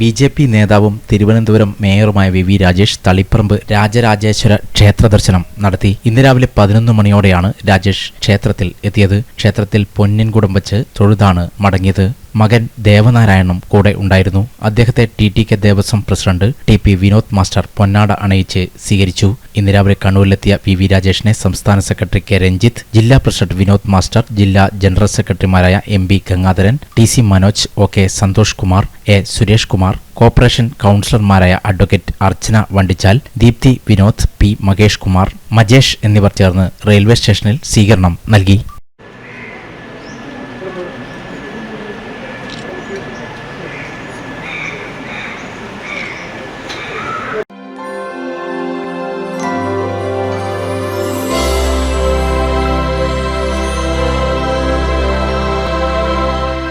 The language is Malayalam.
ബി.ജെ.പി. നേതാവും തിരുവനന്തപുരം മേയറുമായ വി രാജേഷ് തളിപ്പറമ്പ് രാജരാജേശ്വര ക്ഷേത്ര ദർശനം നടത്തി. ഇന്ന് രാവിലെ 11 മണിയോടെയാണ് രാജേഷ് ക്ഷേത്രത്തിൽ എത്തിയത്. ക്ഷേത്രത്തിൽ പൊന്നിൻകുടം വച്ച് തൊഴുതാണ് മടങ്ങിയത്. മകൻ ദേവനാരായണനും കൂടെ ഉണ്ടായിരുന്നു. അദ്ദേഹത്തെ T K. Devaswom president T P. Vinod master പൊന്നാട അണയിച്ച് സ്വീകരിച്ചു. ഇന്ന് രാവിലെ കണ്ണൂരിലെത്തിയ വി രാജേഷിനെ സംസ്ഥാന സെക്രട്ടറി കെ രഞ്ജിത്ത്, ജില്ലാ പ്രസിഡന്റ് വിനോദ് മാസ്റ്റർ, ജില്ലാ ജനറൽ സെക്രട്ടറിമാരായ M B. Gangadharan, T C. Manoj, O K. Santhosh Kumar, A. Suresh Kumar, corporation കൗൺസിലർമാരായ അഡ്വക്കേറ്റ് അർച്ചന വണ്ടിച്ചാൽ, ദീപ്തി വിനോദ്, പി. മകേഷ് കുമാർ, മജേഷ് എന്നിവർ ചേർന്ന് റെയിൽവേ സ്റ്റേഷനിൽ സ്വീകരണം നൽകി.